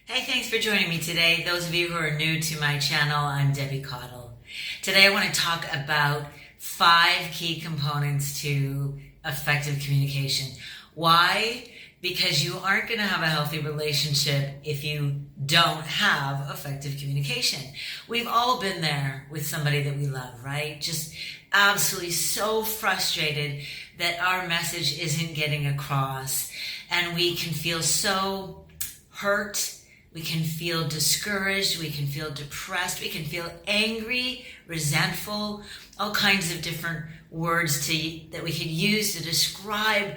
Hey, thanks for joining me today. Those of you who are new to my channel, I'm Debbie Cottle. Today I want to talk about 5 key components to effective communication. Why? Because you aren't going to have a healthy relationship if you don't have effective communication. We've all been there with somebody that we love, right? Just absolutely so frustrated that our message isn't getting across, and we can feel so hurt. We can feel discouraged, we can feel depressed, we can feel angry, resentful, all kinds of different words that we could use to describe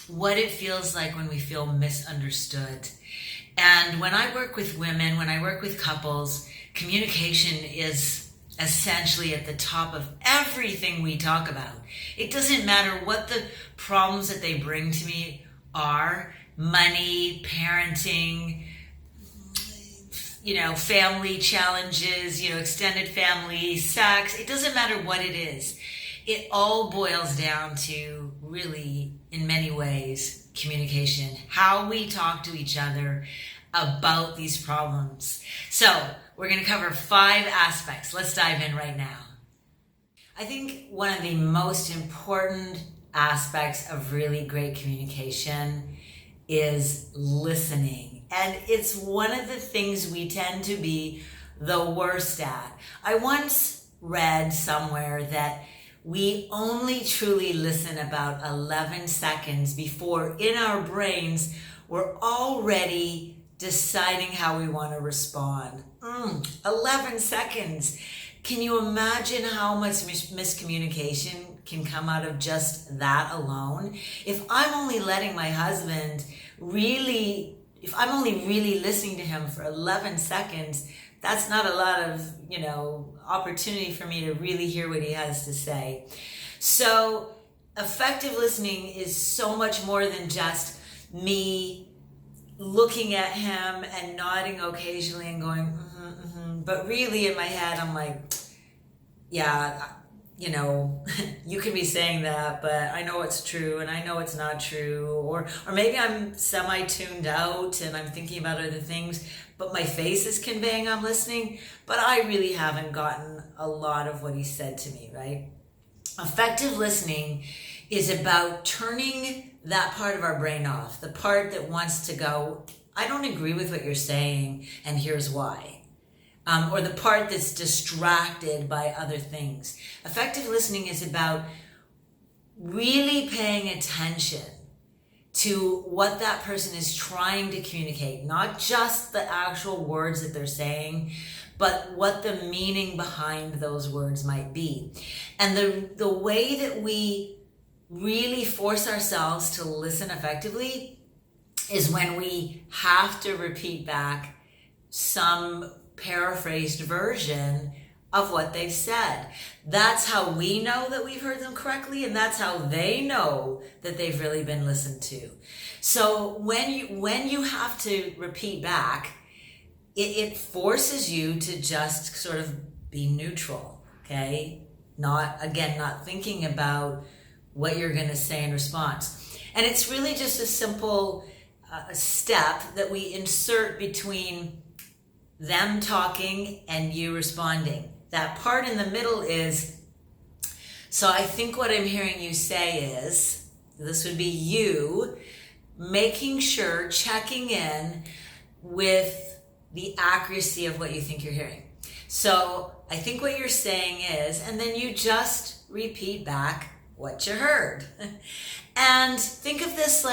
what it feels like when we feel misunderstood. And when I work with women, when I work with couples, communication is essentially at the top of everything we talk about. It doesn't matter what the problems that they bring to me are: money, parenting, family challenges, extended family, sex. It doesn't matter what it is. It all boils down to, really, in many ways, communication. How we talk to each other about these problems. So, we're going to cover 5 aspects. Let's dive in right now. I think one of the most important aspects of really great communication is listening. And it's one of the things we tend to be the worst at. I once read somewhere that we only truly listen about 11 seconds before in our brains we're already deciding how we want to respond. 11 seconds. Can you imagine how much miscommunication can come out of just that alone? If I'm only really listening to him for 11 seconds, that's not a lot of, opportunity for me to really hear what he has to say. So effective listening is so much more than just me looking at him and nodding occasionally and going, but really in my head, I'm like, yeah, you can be saying that, but I know it's true and I know it's not true. Or maybe I'm semi-tuned out and I'm thinking about other things, but my face is conveying I'm listening, but I really haven't gotten a lot of what he said to me, right? Effective listening is about turning that part of our brain off, the part that wants to go, I don't agree with what you're saying, and here's why. Or the part that's distracted by other things. Effective listening is about really paying attention to what that person is trying to communicate, not just the actual words that they're saying, but what the meaning behind those words might be. And the way that we really force ourselves to listen effectively is when we have to repeat back some paraphrased version of what they've said. That's how we know that we've heard them correctly, and that's how they know that they've really been listened to. So when you have to repeat back, it forces you to just sort of be neutral, okay? Not thinking about what you're going to say in response. And it's really just a simple step that we insert between them talking and you responding. That part in the middle is, so I think what I'm hearing you say is, this would be you making sure, checking in with the accuracy of what you think you're hearing. So I think what you're saying is, and then you just repeat back what you heard. And think of this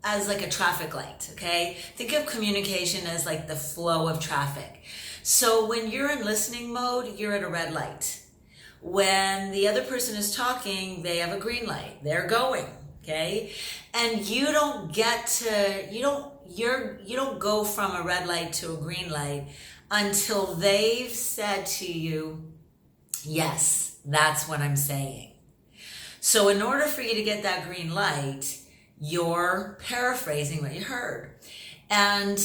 as like a traffic light, okay? Think of communication as like the flow of traffic. So when you're in listening mode, you're at a red light. When the other person is talking, they have a green light. They're going, okay? And you don't go from a red light to a green light until they've said to you, yes, that's what I'm saying. So in order for you to get that green light, you're paraphrasing what you heard. And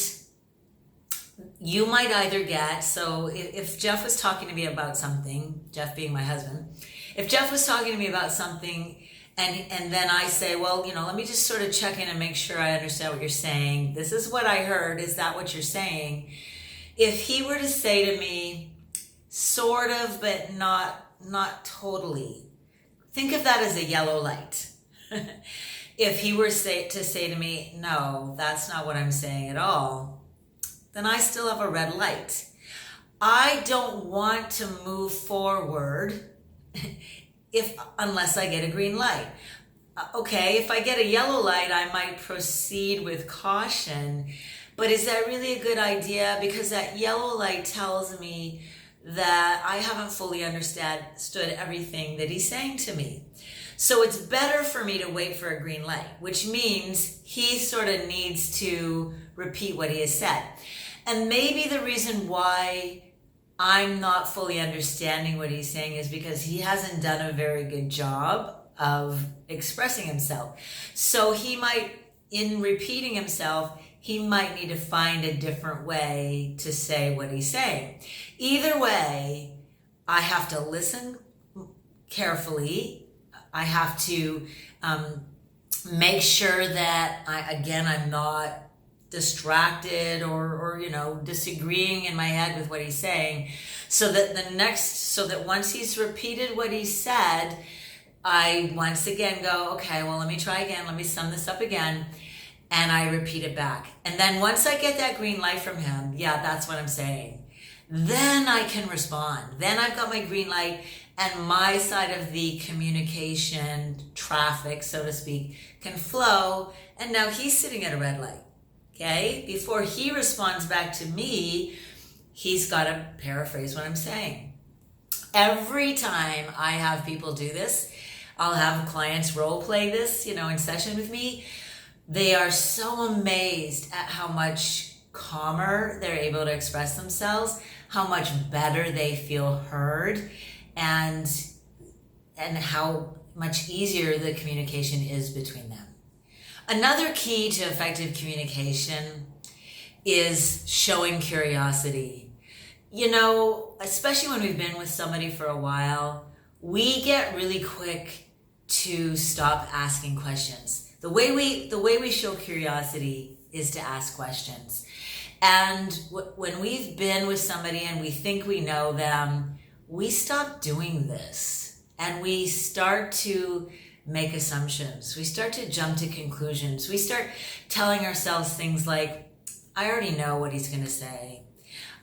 you might either get, so if Jeff was talking to me about something, Jeff being my husband, if Jeff was talking to me about something And then I say, well, let me just sort of check in and make sure I understand what you're saying. This is what I heard. Is that what you're saying? If he were to say to me, sort of, but not totally, think of that as a yellow light. If he were to say to me, no, that's not what I'm saying at all, then I still have a red light. I don't want to move forward unless I get a green light. Okay, if I get a yellow light, I might proceed with caution. But is that really a good idea? Because that yellow light tells me that I haven't fully understood everything that he's saying to me. So it's better for me to wait for a green light, which means he sort of needs to repeat what he has said. And maybe the reason why I'm not fully understanding what he's saying is because he hasn't done a very good job of expressing himself. So he might, in repeating himself, he might need to find a different way to say what he's saying. Either way, I have to listen carefully. I have to make sure that I'm not distracted or disagreeing in my head with what he's saying, so that once he's repeated what he said, I once again go, okay, well, let me try again, let me sum this up again, and I repeat it back. And then once I get that green light from him, yeah, that's what I'm saying, then I can respond. Then I've got my green light, and my side of the communication traffic, so to speak, can flow, and now he's sitting at a red light. Okay, before he responds back to me, he's got to paraphrase what I'm saying. Every time I have people do this, I'll have clients role play this, in session with me. They are so amazed at how much calmer they're able to express themselves, how much better they feel heard, and how much easier the communication is between them. Another key to effective communication is showing curiosity. Especially when we've been with somebody for a while, we get really quick to stop asking questions. The way we show curiosity is to ask questions. And when we've been with somebody and we think we know them, we stop doing this and we start to make assumptions. We start to jump to conclusions. We start telling ourselves things like, I already know what he's going to say.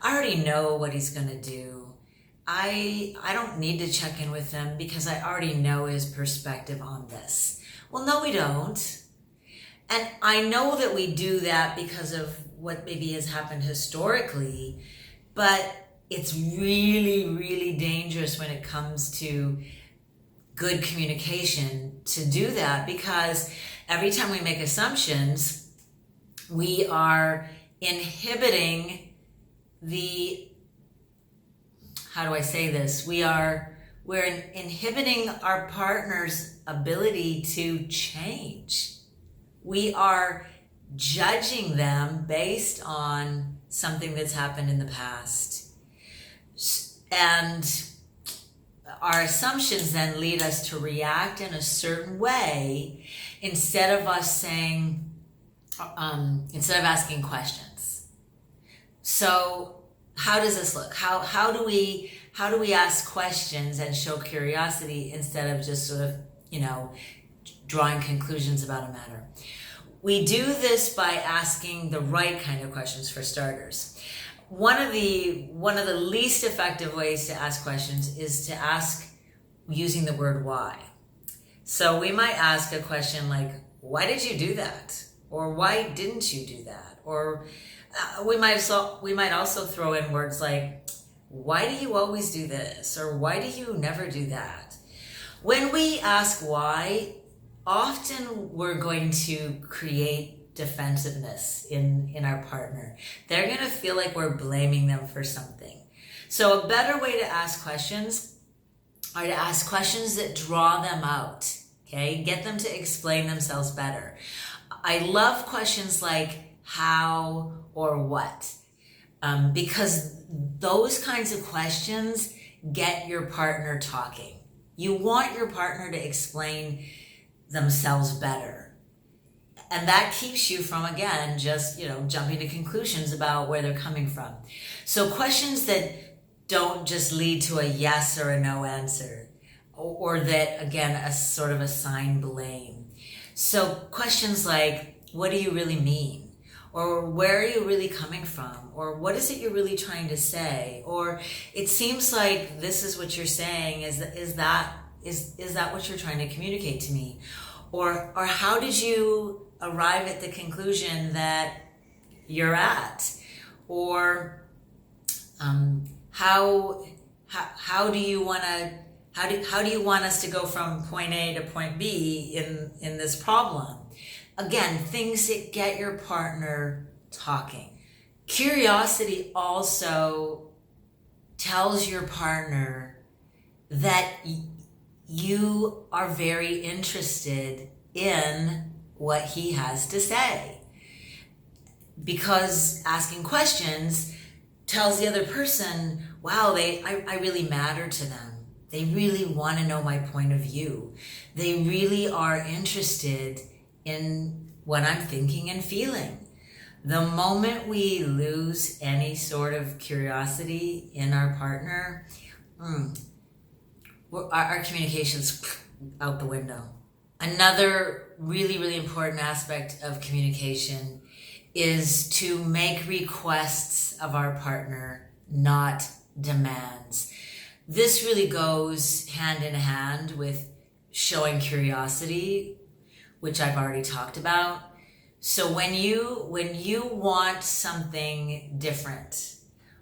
I already know what he's going to do. I don't need to check in with him because I already know his perspective on this. Well, no, we don't. And I know that we do that because of what maybe has happened historically, but it's really, really dangerous when it comes to good communication to do that, because every time we make assumptions, we are inhibiting we're inhibiting our partner's ability to change. We are judging them based on something that's happened in the past. And our assumptions then lead us to react in a certain way instead of asking questions. So how does this look? How do we ask questions and show curiosity instead of just sort of, drawing conclusions about a matter? We do this by asking the right kind of questions for starters. One of the least effective ways to ask questions is to ask using the word why. So we might ask a question like, why did you do that? Or why didn't you do that? Or we might also throw in words like, why do you always do this? Or why do you never do that? When we ask why, often we're going to create defensiveness in our partner. They're going to feel like we're blaming them for something. So a better way to ask questions are to ask questions that draw them out, okay? Get them to explain themselves better. I love questions like how or what, because those kinds of questions get your partner talking. You want your partner to explain themselves better. And that keeps you from, again, just, jumping to conclusions about where they're coming from. So questions that don't just lead to a yes or a no answer, or that, again, a sort of assign blame. So questions like, what do you really mean? Or where are you really coming from? Or what is it you're really trying to say? Or it seems like this is what you're saying. Is that what you're trying to communicate to me? Or how did you arrive at the conclusion that you're at? Or how do you want us to go from point A to point B in this problem? Again, things that get your partner talking. Curiosity also tells your partner that you are very interested in what he has to say. Because asking questions tells the other person, wow, I really matter to them. They really want to know my point of view. They really are interested in what I'm thinking and feeling. The moment we lose any sort of curiosity in our partner, our communication's out the window. Another really, really important aspect of communication is to make requests of our partner, not demands. This really goes hand in hand with showing curiosity, which I've already talked about. So when you want something different,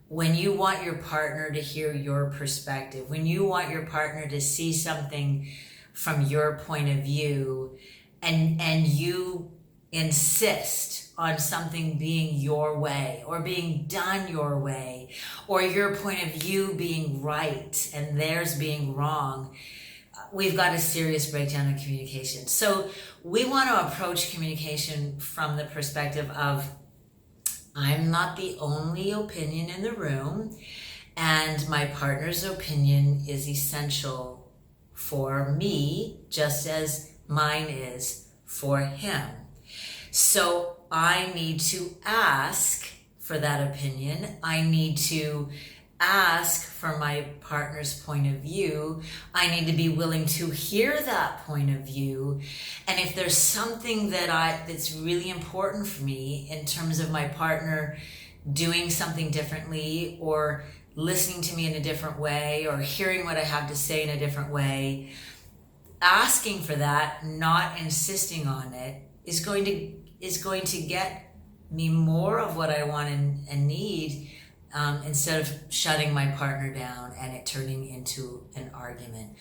when you want your partner to hear your perspective, when you want your partner to see something from your point of view, and you insist on something being your way or being done your way, or your point of view being right and theirs being wrong, we've got a serious breakdown in communication. So we want to approach communication from the perspective of, I'm not the only opinion in the room, and my partner's opinion is essential for me, just as mine is for him. So I need to ask for that opinion. I need to ask for my partner's point of view. I need to be willing to hear that point of view. And if there's something that's really important for me in terms of my partner doing something differently, or listening to me in a different way, or hearing what I have to say in a different way, asking for that, not insisting on it, is going to get me more of what I want and need, instead of shutting my partner down and it turning into an argument.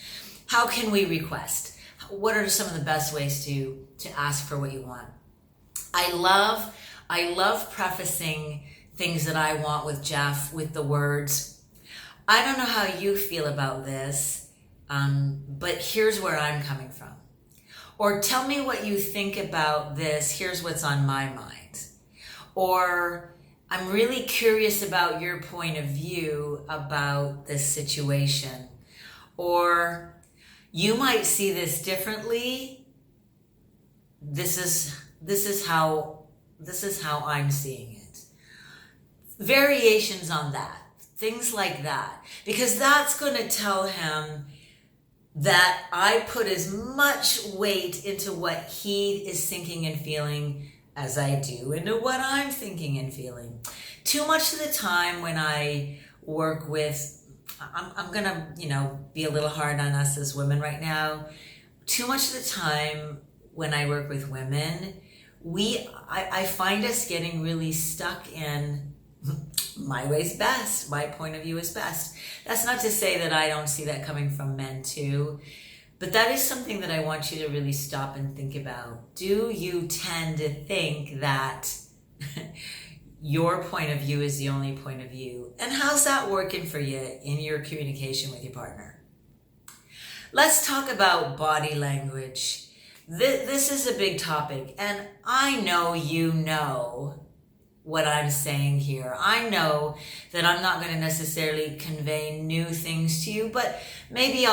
How can we request? What are some of the best ways to ask for what you want? I love prefacing things that I want with Jeff with the words, I don't know how you feel about this, but here's where I'm coming from. Or tell me what you think about this, here's what's on my mind. Or I'm really curious about your point of view about this situation. Or you might see this differently. This is how I'm seeing it. Variations on that. Things like that. Because that's going to tell him that I put as much weight into what he is thinking and feeling as I do into what I'm thinking and feeling. Too much of the time when I work with, I'm going to, be a little hard on us as women right now. Too much of the time when I work with women, I find us getting really stuck in my way's best, my point of view is best. That's not to say that I don't see that coming from men too, but that is something that I want you to really stop and think about. Do you tend to think that your point of view is the only point of view? And how's that working for you in your communication with your partner? Let's talk about body language. This is a big topic, and I know you know what I'm saying here. I know that I'm not going to necessarily convey new things to you, but maybe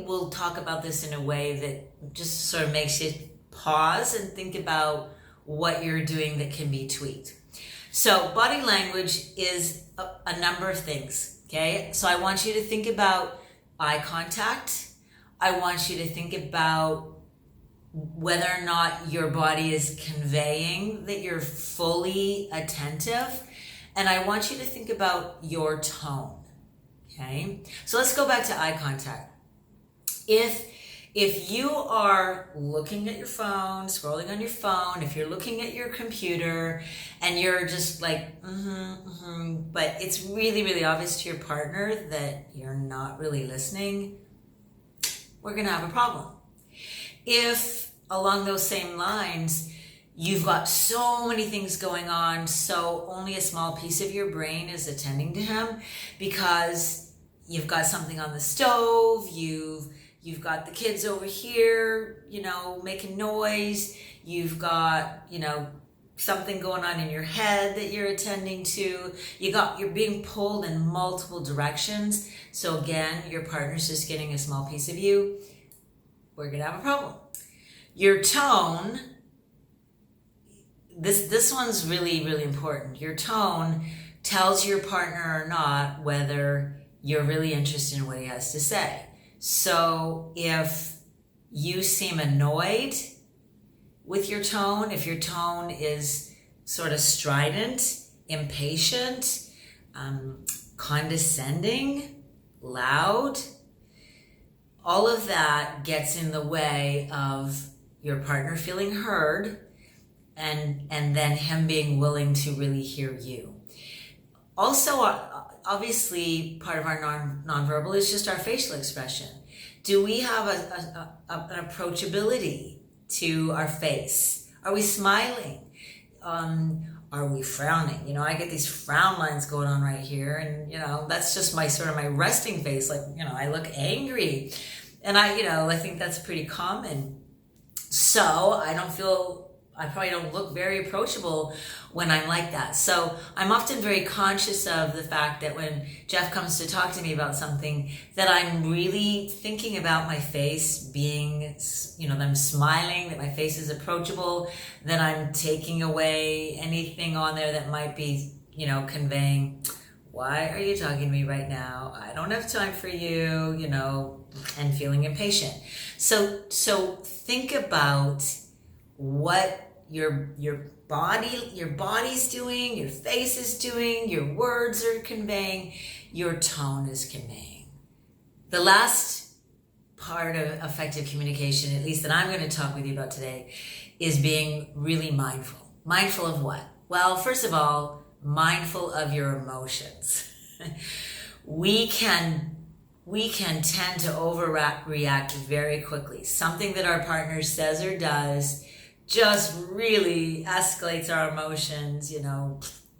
we'll talk about this in a way that just sort of makes you pause and think about what you're doing that can be tweaked. So body language is a number of things, okay? So I want you to think about eye contact. I want you to think about whether or not your body is conveying that you're fully attentive. And I want you to think about your tone, okay? So let's go back to eye contact. If you are looking at your phone, scrolling on your phone, if you're looking at your computer and you're just like, but it's really, really obvious to your partner that you're not really listening, we're gonna have a problem. If along those same lines, you've got so many things going on, so only a small piece of your brain is attending to him because you've got something on the stove, you've got the kids over here, making noise, you've got, something going on in your head that you're attending to, you're being pulled in multiple directions. So again, your partner's just getting a small piece of you, we're gonna have a problem. Your tone, this one's really, really important. Your tone tells your partner or not whether you're really interested in what he has to say. So if you seem annoyed with your tone, if your tone is sort of strident, impatient, condescending, loud, all of that gets in the way of your partner feeling heard and then him being willing to really hear you. Also, obviously, part of our nonverbal is just our facial expression. Do we have an approachability to our face? Are we smiling? Are we frowning? I get these frown lines going on right here, and that's just my resting face. Like, I look angry, and I think that's pretty common. So I probably don't look very approachable when I'm like that. So I'm often very conscious of the fact that when Jeff comes to talk to me about something, that I'm really thinking about my face being, that I'm smiling, that my face is approachable, that I'm taking away anything on there that might be, conveying, why are you talking to me right now? I don't have time for you, and feeling impatient. So think about what your body's doing, your face is doing, your words are conveying, your tone is conveying. The last part of effective communication, at least that I'm going to talk with you about today, is being really mindful. Mindful of what? Well, first of all, mindful of your emotions. We can tend to overreact very quickly. Something that our partner says or does just really escalates our emotions,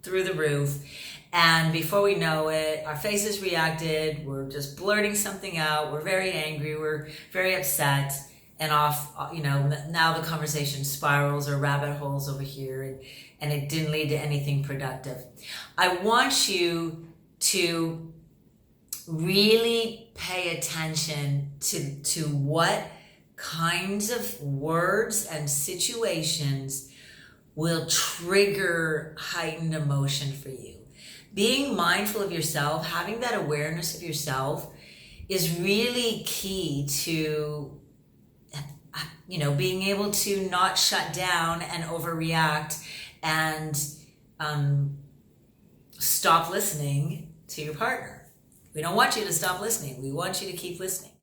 through the roof. And before we know it, our face has reacted, we're just blurting something out, we're very angry, we're very upset, and now the conversation spirals or rabbit holes over here, and it didn't lead to anything productive. I want you to really pay attention to what kinds of words and situations will trigger heightened emotion for you. Being mindful of yourself, having that awareness of yourself, is really key to being able to not shut down and overreact and stop listening to your partner. We don't want you to stop listening. We want you to keep listening.